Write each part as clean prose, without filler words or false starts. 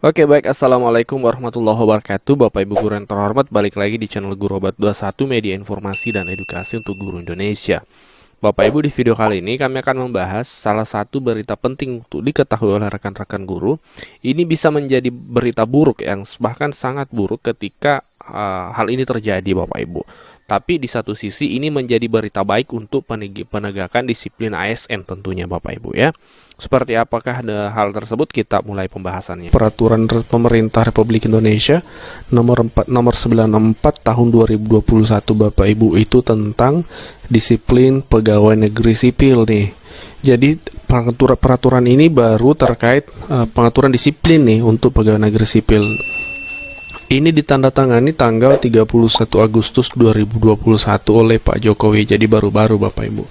Oke baik, Assalamualaikum warahmatullahi wabarakatuh. Bapak Ibu guru yang terhormat, balik lagi di channel Guru Obat 21, media informasi dan edukasi untuk guru Indonesia. Bapak Ibu, di video kali ini kami akan membahas salah satu berita penting untuk diketahui oleh rekan-rekan guru. Ini bisa menjadi berita buruk yang bahkan sangat buruk ketika hal ini terjadi Bapak Ibu. Tapi di satu sisi ini menjadi berita baik untuk penegakan disiplin ASN tentunya Bapak Ibu ya. Seperti apakah hal tersebut, kita mulai pembahasannya. Peraturan Pemerintah Republik Indonesia nomor 94 tahun 2021 Bapak Ibu, itu tentang disiplin pegawai negeri sipil nih. Jadi peraturan ini baru terkait pengaturan disiplin nih untuk pegawai negeri sipil. Ini ditandatangani tanggal 31 Agustus 2021 oleh Pak Jokowi, jadi baru-baru Bapak Ibu.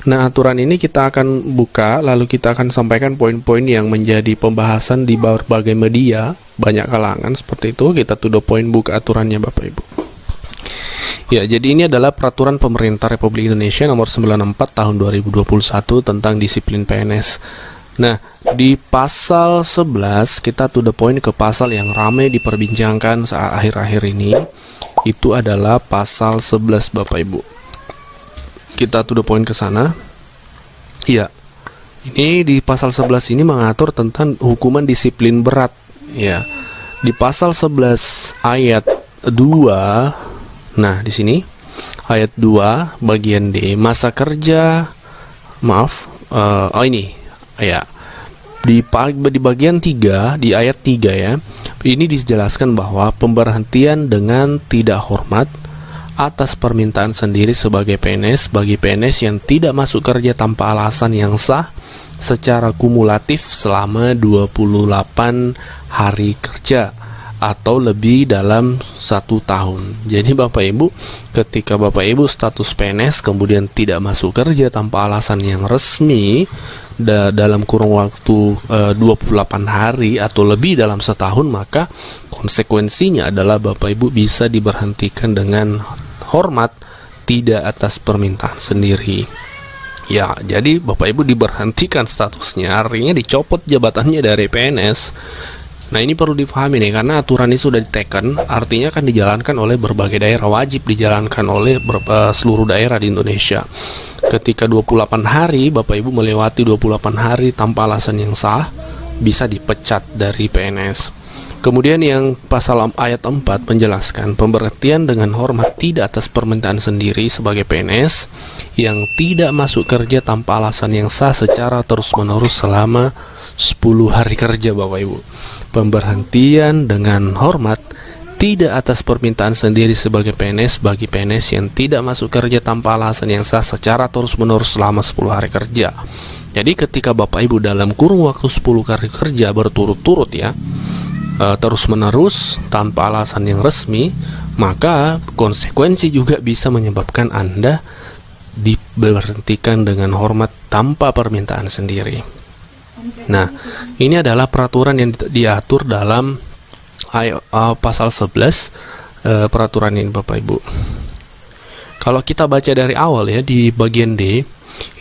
Nah, aturan ini kita akan buka, lalu kita akan sampaikan poin-poin yang menjadi pembahasan di berbagai media, banyak kalangan seperti itu. Kita to the point buka aturannya Bapak Ibu. Ya, jadi ini adalah Peraturan Pemerintah Republik Indonesia nomor 94 tahun 2021 tentang disiplin PNS. Nah, di pasal 11 kita to the point ke pasal yang ramai diperbincangkan saat akhir-akhir ini. Itu adalah pasal 11 Bapak Ibu. Kita to the point ke sana. Ya. Ini di pasal 11 ini mengatur tentang hukuman disiplin berat, ya. Di pasal 11 ayat 2. Nah, di sini ayat 2 bagian D, masa kerja ini ya. Di bagian 3, di ayat 3 ya. Ini dijelaskan bahwa pemberhentian dengan tidak hormat atas permintaan sendiri sebagai PNS bagi PNS yang tidak masuk kerja tanpa alasan yang sah secara kumulatif selama 28 hari kerja atau lebih dalam 1 tahun. Jadi Bapak Ibu, ketika Bapak Ibu status PNS kemudian tidak masuk kerja tanpa alasan yang resmi dalam kurun waktu 28 hari atau lebih dalam setahun, maka konsekuensinya adalah Bapak Ibu bisa diberhentikan dengan hormat, tidak atas permintaan sendiri. Ya, jadi Bapak Ibu diberhentikan statusnya, artinya dicopot jabatannya dari PNS. Nah, ini perlu dipahami nih, karena aturan ini sudah diteken, artinya akan dijalankan oleh berbagai daerah, wajib dijalankan oleh seluruh daerah di Indonesia. Ketika 28 hari Bapak Ibu melewati 28 hari tanpa alasan yang sah, bisa dipecat dari PNS. Kemudian yang pasal ayat 4 menjelaskan pemberhentian dengan hormat tidak atas permintaan sendiri sebagai PNS yang tidak masuk kerja tanpa alasan yang sah secara terus-menerus selama 10 hari kerja Bapak Ibu. Pemberhentian dengan hormat tidak atas permintaan sendiri sebagai PNS bagi PNS yang tidak masuk kerja tanpa alasan yang sah secara terus-menerus selama 10 hari kerja. Jadi ketika Bapak Ibu dalam kurun waktu 10 hari kerja berturut-turut ya, terus-menerus tanpa alasan yang resmi, maka konsekuensi juga bisa menyebabkan Anda diberhentikan dengan hormat tanpa permintaan sendiri. Nah, ini adalah peraturan yang diatur dalam pasal 11 peraturan ini Bapak Ibu. Kalau kita baca dari awal ya, di bagian D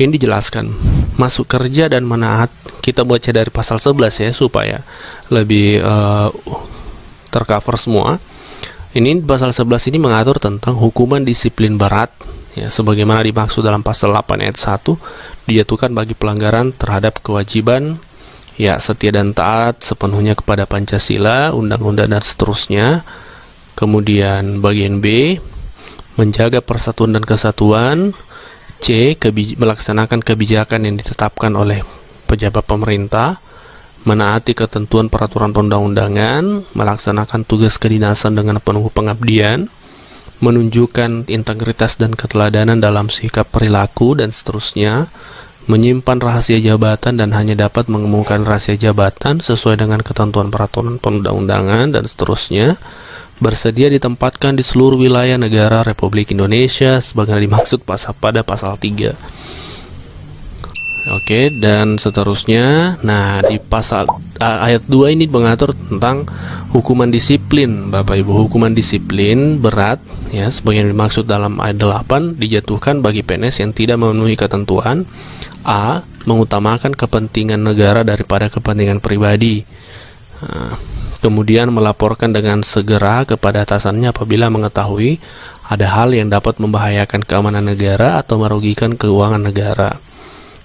ini dijelaskan masuk kerja dan menaat. Kita baca dari pasal 11 ya, supaya lebih tercover semua. Ini pasal 11 ini mengatur tentang hukuman disiplin berat ya, sebagaimana dimaksud dalam pasal 8 ayat 1, dijatuhkan bagi pelanggaran terhadap kewajiban ya setia dan taat sepenuhnya kepada Pancasila, undang-undang dan seterusnya. Kemudian bagian B, menjaga persatuan dan kesatuan. C, melaksanakan kebijakan yang ditetapkan oleh pejabat pemerintah, menaati ketentuan peraturan perundang-undangan, melaksanakan tugas kedinasan dengan penuh pengabdian, menunjukkan integritas dan keteladanan dalam sikap perilaku dan seterusnya, menyimpan rahasia jabatan dan hanya dapat mengemukakan rahasia jabatan sesuai dengan ketentuan peraturan perundang-undangan dan seterusnya, bersedia ditempatkan di seluruh wilayah negara Republik Indonesia sebagaimana dimaksud pada pasal 3. Oke, dan seterusnya. Nah, di pasal ayat 2 ini mengatur tentang hukuman disiplin Bapak Ibu. Hukuman disiplin berat ya, sebagaimana dimaksud dalam ayat 8, dijatuhkan bagi PNS yang tidak memenuhi ketentuan: A, mengutamakan kepentingan negara daripada kepentingan pribadi; Nah, kemudian melaporkan dengan segera kepada atasannya apabila mengetahui ada hal yang dapat membahayakan keamanan negara atau merugikan keuangan negara.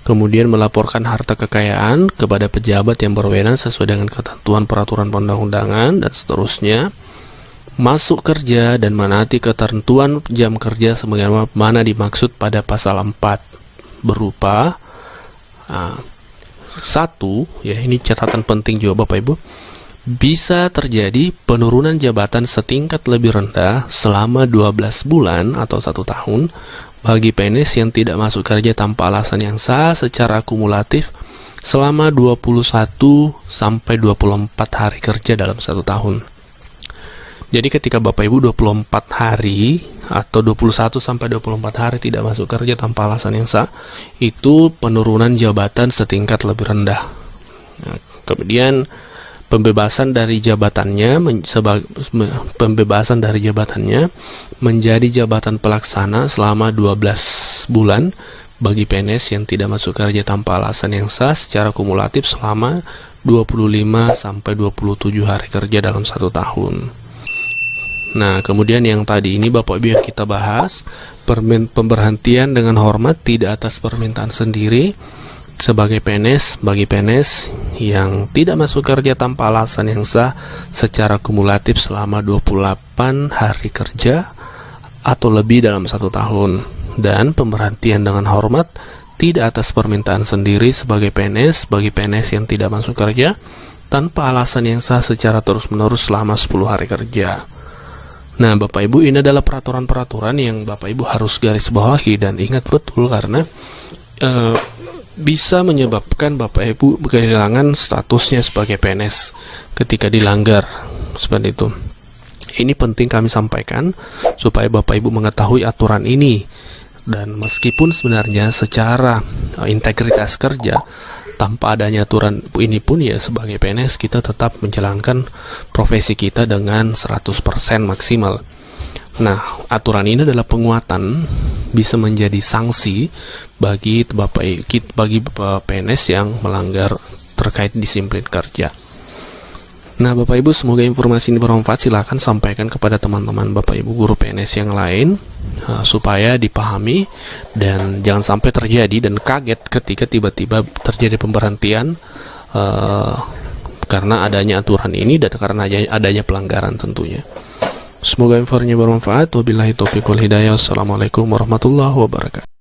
Kemudian melaporkan harta kekayaan kepada pejabat yang berwenang sesuai dengan ketentuan peraturan perundang-undangan dan seterusnya. Masuk kerja dan menaati ketentuan jam kerja sebagaimana dimaksud pada pasal 4 berupa satu, ya ini catatan penting juga Bapak Ibu, bisa terjadi penurunan jabatan setingkat lebih rendah selama 12 bulan atau 1 tahun bagi PNS yang tidak masuk kerja tanpa alasan yang sah secara akumulatif selama 21 sampai 24 hari kerja dalam 1 tahun. Jadi ketika Bapak Ibu 24 hari atau 21 sampai 24 hari tidak masuk kerja tanpa alasan yang sah, itu penurunan jabatan setingkat lebih rendah. Nah, kemudian pembebasan dari jabatannya menjadi jabatan pelaksana selama 12 bulan bagi PNS yang tidak masuk kerja tanpa alasan yang sah secara kumulatif selama 25 sampai 27 hari kerja dalam 1 tahun. Nah, kemudian yang tadi ini Bapak Ibu yang kita bahas, pemberhentian dengan hormat tidak atas permintaan sendiri sebagai PNS, bagi PNS yang tidak masuk kerja tanpa alasan yang sah secara kumulatif selama 28 hari kerja atau lebih dalam 1 tahun, dan pemberhentian dengan hormat tidak atas permintaan sendiri sebagai PNS, bagi PNS yang tidak masuk kerja tanpa alasan yang sah secara terus-menerus selama 10 hari kerja. Nah, Bapak Ibu, ini adalah peraturan-peraturan yang Bapak Ibu harus garis bawahi dan ingat betul karena bisa menyebabkan Bapak Ibu kehilangan statusnya sebagai PNS ketika dilanggar seperti itu. Ini penting kami sampaikan supaya Bapak Ibu mengetahui aturan ini, dan meskipun sebenarnya secara integritas kerja tanpa adanya aturan ini pun ya sebagai PNS kita tetap menjalankan profesi kita dengan 100% maksimal. Nah, aturan ini adalah penguatan, bisa menjadi sanksi bagi PNS yang melanggar terkait disiplin kerja. Nah, Bapak Ibu, semoga informasi ini bermanfaat. Silakan sampaikan kepada teman-teman Bapak Ibu guru PNS yang lain supaya dipahami dan jangan sampai terjadi dan kaget ketika tiba-tiba terjadi pemberhentian karena adanya aturan ini dan karena adanya pelanggaran tentunya. Semoga informasinya bermanfaat. Wabillahi taufiq wal hidayah. Wassalamualaikum warahmatullahi wabarakatuh.